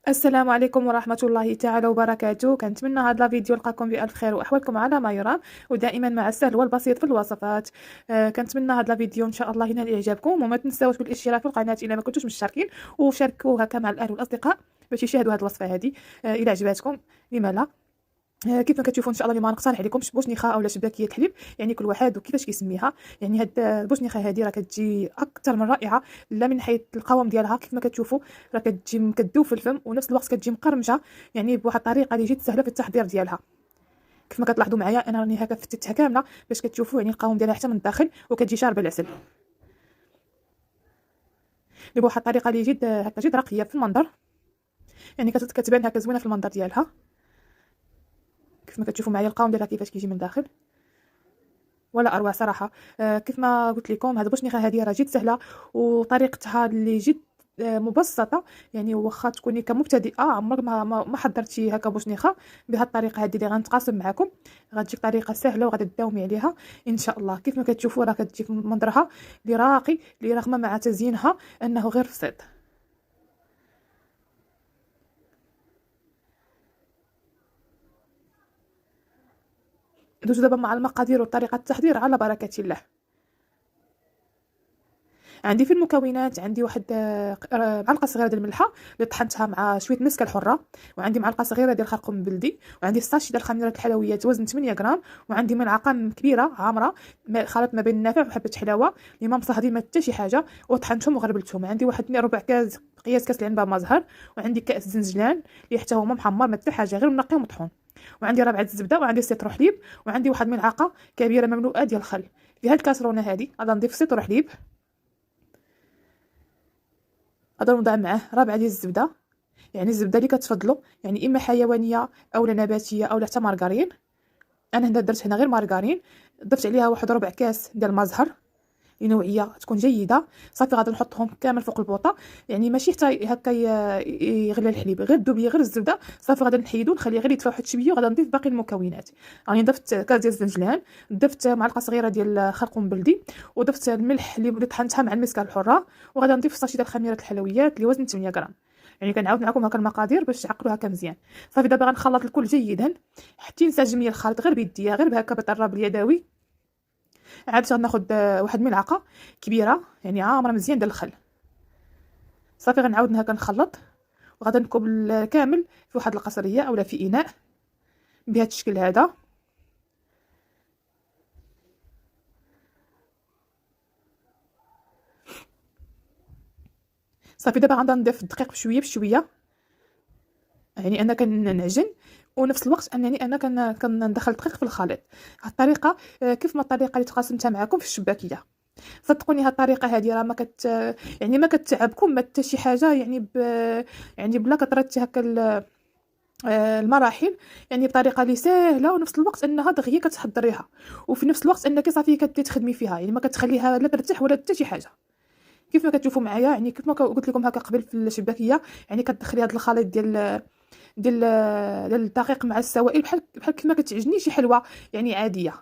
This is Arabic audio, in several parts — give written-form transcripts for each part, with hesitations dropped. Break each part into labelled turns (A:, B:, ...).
A: السلام عليكم ورحمة الله تعالى وبركاته. كنتمنى هذا الفيديو يلقاكم بألف خير وأحوالكم على ما يرام، ودائما مع السهل والبسيط في الوصفات. كنتمنى هذا الفيديو إن شاء الله ينال إعجابكم، وما تنساوش بالاشتراك في القناة إلا ما كنتوش مشتركين، وشاركوا هكا مع الأهل والأصدقاء باش يشاهدوا هذه الوصفة هذه. إلى عجباتكم لما لا. كيف ما كتشوفوا ان شاء الله اليوم غنقترح عليكم بوشنيخه اولا شباكيه الحليب، يعني كل واحد وكيفاش كيسميها. يعني هاد البوشنيخه هذه راه كتجي اكثر من رائعه، لا من حيث القوام ديالها كيف ما كتشوفوا راه كتجي كتذوب في الفم، ونفس الوقت كتجي مقرمشه، يعني بواحد الطريقه اللي جد سهله في التحضير ديالها. كيف ما كتلاحظوا معايا انا راني هكا فتتها كامله باش كتشوفوا يعني القوام ديالها حتى من الداخل، وكتجي شاربه العسل بواحد الطريقه اللي جد هكا جد راقيه في المنظر. يعني كتبان هكا زوينه في المنظر ديالها. كيف ما كتشوفوا معايا القوام ديالها كيفاش كيجي من الداخل، ولا اروع صراحه. كيف ما قلت لكم هذا بوشنيخه هذه راه جد سهله، وطريقتها اللي جد مبسطه. يعني واخا تكوني كمبتدئه عمرك ما حضرتي هكا بوشنيخه بهذه الطريقه هذه اللي غنتقاسم معكم، غتجيك طريقه سهله وغادي تداومي عليها ان شاء الله. كيف ما كتشوفوا راه كتجيك منظرها اللي راقي، اللي رغم مع تزيينها انه غير بسيط. ندوزو دابا مع المقادير وطريقه التحضير على بركه الله. عندي في المكونات عندي واحد معلقه صغيره ديال الملحه اللي طحنتها مع شويه مسكه الحره، وعندي معلقه صغيره ديال الخرقوم بلدي، وعندي ساشي ديال خميره الحلويات وزن 8 غرام، وعندي ملعقه كبيره عامره خلط ما بين النافع وحبه حلاوه اللي ما مصهدين ما حتى شي حاجه، وطحنتهم وغربلتهم. عندي واحد ربع كاس قياس كاس العنبه مزهر، وعندي كاس زنجلان اللي حتى هو ما محمر ما حتى حاجه غير منقي ومطحون، وعندي ربعه الزبده، وعندي سيترو حليب، وعندي واحد ملعقه كبيره مملوءه ديال الخل. في هاد الكاسرونه هذه غادي نضيف سيترو حليب، غادي نوضع معاه ربعه ديال الزبده، يعني الزبده اللي كتفضلوا، يعني اما حيوانيه اولا نباتيه اولا حتى مارغرين. انا هنا درت هنا غير مارغرين. ضفت عليها واحد ربع كاس ديال المزهر لنوعيه تكون جيده. صافي غادي نحطهم كامل فوق البوطه، يعني ماشي حتى هكا يغلى الحليب، غير دوب غير الزبده. صافي غادي نحيدو نخليه غير يدفى واحد شويه، وغادي نضيف باقي المكونات. راني ضفت كاس ديال الزنجلان، ضفت معلقه صغيره ديال خرقوم بلدي، وضفت الملح اللي طحنتها مع المسكه الحره، وغادي نضيف ساشي ديال خميره الحلويات اللي وزن 8 غرام. يعني كنعاود معكم هكا المقادير باش تعقلوا هكا مزيان. صافي دابا غنخلط الكل جيدا حتى ينسجم لي الخليط غير بيديا، غير هكا بالطراب اليدوي. عاد غناخذ واحد ملعقه كبيره يعني عامره مزيان ديال الخل. صافي غنعاود هكا نخلط، وغادا نكب كامل في واحد القصريه اولا في اناء بهذا الشكل هذا. صافي دابا غنبدا نضيف الدقيق بشويه بشويه، يعني انا كنعجن ونفس الوقت انني انا كندخل الدقيق في الخليط. هاد الطريقه كيف ما الطريقه اللي تقاسمتها معكم في الشباكيه. صدقوني هاد الطريقه هذه راه يعني ما كتعبكم ما حتى شي حاجه، يعني يعني بلا كثرتي هكا المراحل، يعني بطريقه اللي سهله، ونفس الوقت انها دغيا كتحضريها، وفي نفس الوقت انك صافي كتبدي تخدمي فيها، يعني ما كتخليها لا ترتاح ولا حتى شي حاجه. كيف ما كتشوفوا معايا، يعني كيف ما قلت لكم هكا قبل في الشباكيه، يعني كتدخلي هذا الخليط ديال الدقيق مع السوائل بحال كيما كتعجني شي حلوه يعني عاديه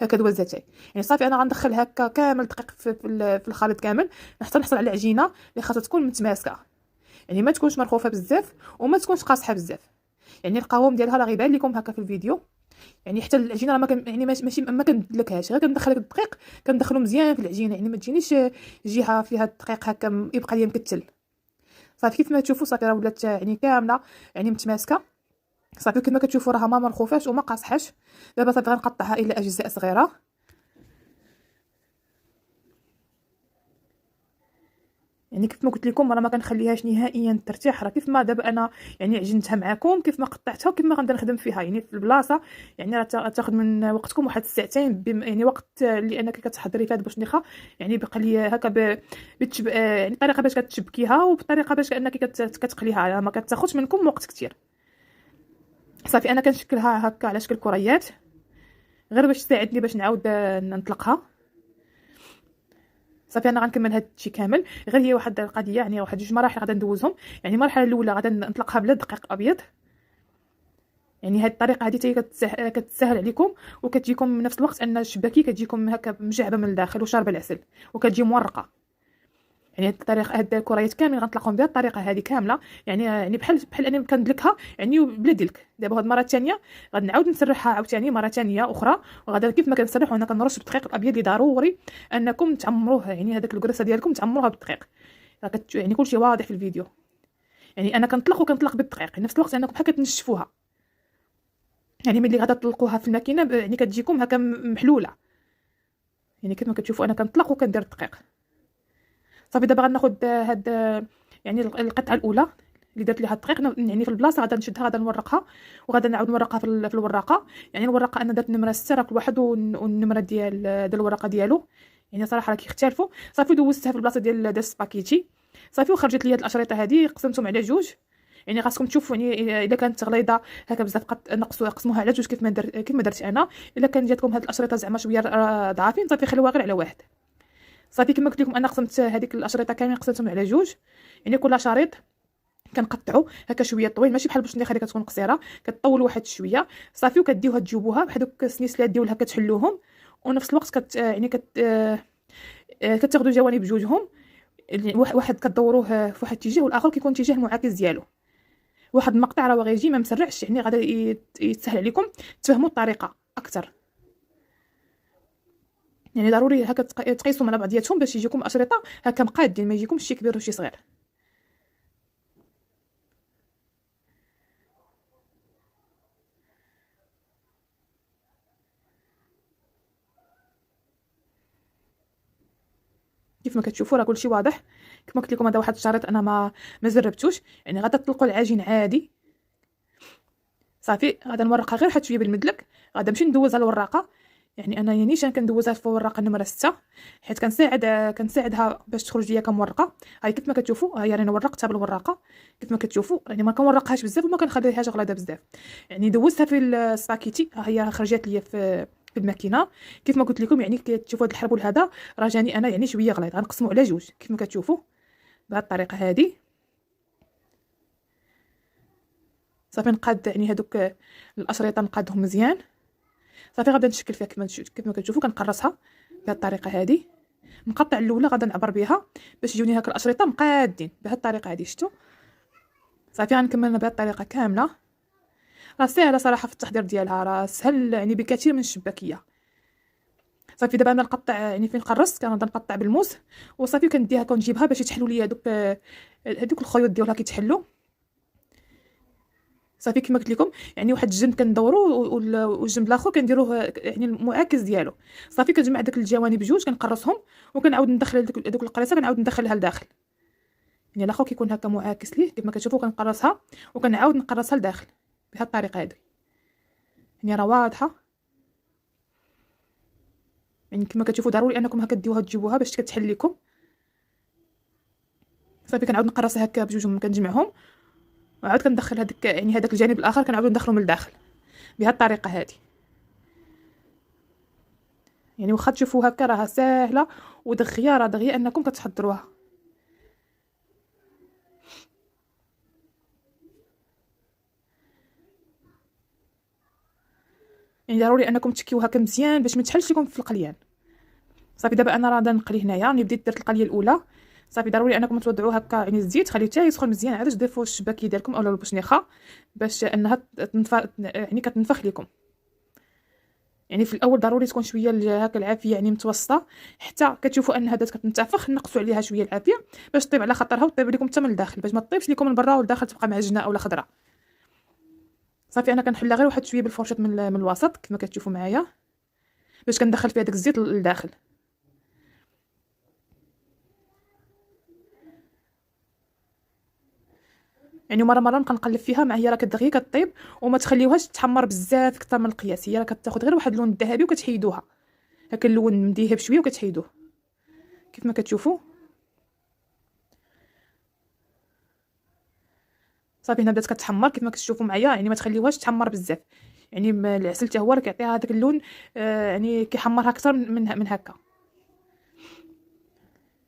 A: هكا دوزتي. يعني صافي انا غندخل هكا كامل دقيق في الخليط كامل حتى نحصل على عجينه اللي خاصها تكون متماسكه، يعني ما تكونش مرخوفه بزاف وما تكونش قاصحه بزاف. يعني القوام ديالها راه غيبان لكم هكا في الفيديو. يعني حتى العجينه راه ما كان يعني ماشي ما كنبدلكهاش، غير كندخل الدقيق كندخلو مزيان في العجينه، يعني ما تجينيش جهه فيها الدقيق هكا يبقى ليا مكتل. صافي كيف ما تشوفوا صافي راه ولات يعني كامله يعني متماسكه. صافي كما كتشوفوا راها ما مرخوفاش وما قاصحاش. دابا صافي غنقطعها الى اجزاء صغيره. يعني كيف ما قلت لكم راه ما كنخليهاش نهائيا ترتاح، راه كيف ما دابا انا يعني عجنتها معكم كيف ما قطعتها وكيف ما غنبدا نخدم فيها يعني في البلاصه. يعني راه تاخذ من وقتكم واحد الساعتين يعني وقت اللي انك كتحضري فيها البوشنيخه. يعني بقى لي هكا يعني طريقه باش كتشبكيها وبطريقه باش انك كتقليها، ما كتاخذش منكم وقت كتير. صافي انا كنشكلها هكا على شكل كريات غير باش تساعدني باش نعاود نطلقها. صافي انا غنكمل هاد الشيء كامل، غير هي واحد القضيه يعني واحد جوج مراحل غادا ندوزهم. يعني المرحله الاولى غادا نطلقها بلا دقيق ابيض. يعني هاد الطريقه هذه كتسهل عليكم، وكتجيكم من نفس الوقت ان الشباكي كتجيكم هكا مجعبه من الداخل وشاربه العسل، وكتجي مورقه. يعني هاد الطريقه، هاد الكريات كاملين غنطلقهم بهاد الطريقه هذه كامله. يعني بحال انني كندلكها يعني بلا دلك. دابا هاد المره الثانيه غادي نعاود نسرحها عاوتاني مره ثانيه اخرى، وغادا كيف ما كنسرح وانا كنرش بالدقيق الابيض. اللي ضروري انكم تعمروه، يعني هذاك الكراسه ديالكم تعمروها بالدقيق. يعني كلشي واضح في الفيديو. يعني انا كنطلق بالدقيق، نفس الوقت انكم بحال كتنشفوها. يعني ملي غادا تطلقوها في الماكينه يعني كتجيكم هكا محلوله. يعني كيف ما كتشوفوا انا كنطلق وكندير الدقيق. صافي دابا غناخذ هاد يعني القطعه الاولى اللي درت ليها الدقيق، يعني في البلاصه غادا نشدها، غادا نورقها، وغادا نعاود نورقها في الوراقه. يعني الوراقه انا درت نمره 6 راه كل واحد والنمره ديال الورقه ديالو، يعني صراحه راه كيختلفوا. صافي دوزتها في البلاصه ديال السباكيتي. صافي وخرجت لي هاد الاشرطه هذه، قسمتهم على جوج. يعني خاصكم تشوفوا، يعني الا كانت غليظه هكا بزاف قسموها على جوج كيف ما درت انا. الا كان جاتكم هاد الاشرطه زعما شويه ضعافين، صافي خليوها غير على واحد. صافي كما قلت لكم انا قسمت هذيك الاشرطه كاملين، قسمتهم على جوج. يعني كل شريط كنقطعوا هكا شويه طويل، ماشي بحال البشنيخه اللي كتكون قصيره، كتطول واحد شويه. صافي وكديوها تجيبوها بحال دوك السنيسلات ديال هكا تحلوهم، ونفس الوقت يعني كتاخذوا جوانب بجوجهم. واحد كدوروه في واحد الاتجاه والاخر كيكون الاتجاه المعاكس ديالو. واحد المقطع راه غيجي ما مسرعش، يعني غادي يتسهل عليكم تفهموا الطريقه اكثر. يعني ضروري هكا تقيسوا مع بعضياتهم باش يجيكم اشرطه هكا مقادين، ما يجيكمش شي كبير وشي صغير. كيف ما كتشوفوا راه كلشي واضح. كما قلت لكم هذا واحد الشريط انا ما جربتوش. يعني غادا تطلقوا العجين عادي. صافي غادا نورقها غير واحد شويه بالمدلك، غادا نمشي ندوزها للوراقه. يعني انا نيشان كندوزها في الوراقه نمره 6، حيت كنساعدها باش تخرج ليا كمورقه. هاي كيف ما كتشوفوا، هاي راني ورقتها بالوراقه. كيف ما كتشوفوا يعني ما كنورقهاش بزاف وما كنخليهاش غلاده بزاف. يعني دوزتها في السباكيتي، ها هي خرجت ليا في الماكينه. كيف ما قلت لكم يعني كتشوفوا هذا الحربول هذا راه جاني انا يعني شويه غليظ، غنقسمو على جوج كيف ما كتشوفوا بهذه الطريقه هذه. صافي نقاد يعني هذوك الاشرطه نقادهم مزيان. صافي غادا نشكل فيها كيف ما كتشوفوا كنقرصها بهذه الطريقه هذه. نقطع الاولى غادا نعبر بها باش يجوني هكا الاشرطه مقادين بهذه الطريقه هذه، شفتوا؟ صافي غنكمل بهذه الطريقه كامله. راه ساهله صراحه في التحضير ديالها، راه سهل يعني بكثير من الشباكيه. صافي دابا انا نقطع، يعني فين قرصت كنبدا نقطع بالموس، وصافي كنديها كنجيبها باش يتحلوا لي هذوك الخيوط ديالها كيتحلوا. صافي كما قلت لكم يعني واحد الجنب كندورو والجنب الاخر كنديروه يعني المعاكس ديالو. صافي كنجمع داك الجوانب بجوج كنقرصهم، وكنعاود ندخل دوك القريصه كنعاود ندخلها لداخل. يعني الاخر كيكون هكا معاكس ليه كما كتشوفوا كنقرصها وكنعاود نقرصها لداخل بهذه الطريقه هذه. يعني راه واضحه. يعني كما كتشوفوا ضروري انكم هكا ديوها تجيبوها باش كتحل لكم. صافي كنعاود نقرصها هكا بجوجهم كنجمعهم، وعاود كندخل هذاك الجانب الاخر كنعاودو ندخلو من الداخل بهذه الطريقه هذه. يعني واخا تشوفوا هكا راها ساهله ودغيا انكم كتحضروها. يعني ضروري انكم تشكيو هكا مزيان باش ما تحلش لكم في القليان. صافي دابا انا راه نقلي هنايا، راني بديت درت القليه الاولى. صافي ضروري انكم توضعوا هكا يعني الزيت، خليه حتى يسخن مزيان عاد تضيفوا الشباكيه ديالكم اولا البشنيخه باش انها يعني كتنفخ لكم. يعني في الاول ضروري تكون شويه هكا العافيه يعني متوسطه، حتى كتشوفوا انها بدات كتنتفخ نقصوا عليها شويه العافيه باش طيب على خاطرها وطيب لكم حتى من الداخل، باش ما طيبش لكم من برا والداخل تبقى معجنه اولا خضراء. صافي انا كنحلها غير واحد شويه بالفرشات من الوسط كما كتشوفوا معايا باش كندخل فيها داك الزيت للداخل. يعني مره نبقى نقلب فيها مع هي راه كدغيا كطيب، وما تخليوهاش تحمر بزاف اكثر من القياس. هي راه كتاخذ غير واحد اللون الذهبي وكتحيدوها هكا اللون مديهب شويه وكتحيدوه كيف ما كتشوفوا. صافي هنا بدات كتحمر كيف ما كتشوفوا معايا، يعني ما تخليوهاش تحمر بزاف. يعني العسل حتى هو راه كيعطيها هذاك اللون يعني كيحمرها اكثر من هكا.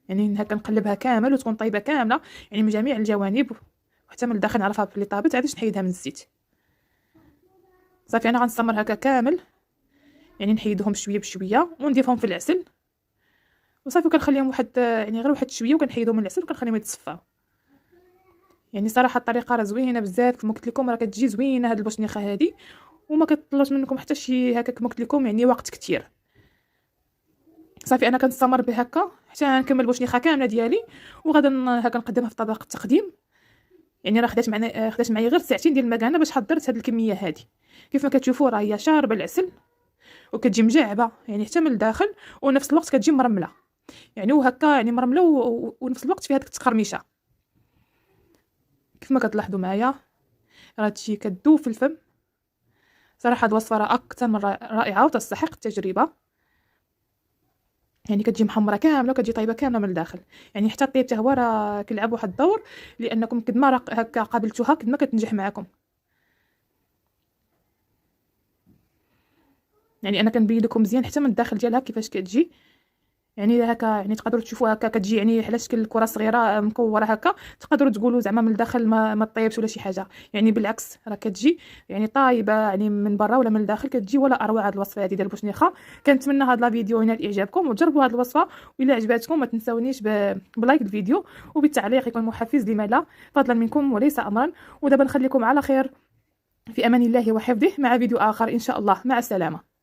A: يعني هكا نقلبها كامل وتكون طيبه كامله يعني من جميع الجوانب وحتى من الداخل نعرفها بلي طابت عاد نحيدها من الزيت. صافي انا غنستمر هكا كامل يعني نحيدهم شويه بشويه ونديرهم في العسل وصافي. وكنخليهم واحد يعني غير واحد شويه، وكنحيدهم من العسل وكنخليهم يتصفاو. يعني صراحه الطريقه راه زوينه بزاف، كما قلت لكم راه كتجي زوينه هاد البوشنيخه هادي، وما كتطلبش منكم حتى شي هكا كما قلت لكم يعني وقت كتير. صافي انا كنستمر بهكا حتى نكمل البوشنيخه كامله ديالي، وغادا هكا نقدمها في طبق التقديم. يعني راه خدات معايا غير ساعتين ديال المكانه باش حضرت هاد الكميه هادي. كيف ما كتشوفوا راه هي شاربه العسل وكتجي مجعبه يعني حتى من الداخل، ونفس الوقت كتجي مرمله يعني وهكا يعني مرمله ونفس الوقت فيها ديك التقرميشه. كيف ما كتلاحظوا معايا راه هادشي كدوب في الفم. صراحه هاد الوصفه راه اكثر من رائعه وتستحق التجربه. يعني كتجي محمره كامله وكتجي طيبه كامله من الداخل. يعني حتى الطيب حتى هو راه كيلعب واحد الدور، لانكم قد ما هكا قابلتوها قد ما كتنجح معكم. يعني انا كنبين لكم مزيان حتى من الداخل ديالها كيفاش كتجي. يعني هكا يعني تقدروا تشوفوها هكا كتجي يعني على شكل كره صغيره مكوره هكا، تقدروا تقولوا زعما من الداخل ما طيبش ولا شي حاجه. يعني بالعكس راه كتجي يعني طايبه يعني من برا ولا من الداخل كتجي ولا اروع. هاد الوصفه هذه ديال البوشنيخه كنتمنى هاد لا فيديو ينال اعجابكم وتجربوا هاد الوصفه. والا عجباتكم ما تنساونيش بلايك الفيديو وبالتعليق يكون محفز لما لا، فضلا منكم وليس امرا. ودابا نخليكم على خير في امان الله وحفظه مع فيديو اخر ان شاء الله. مع السلامه.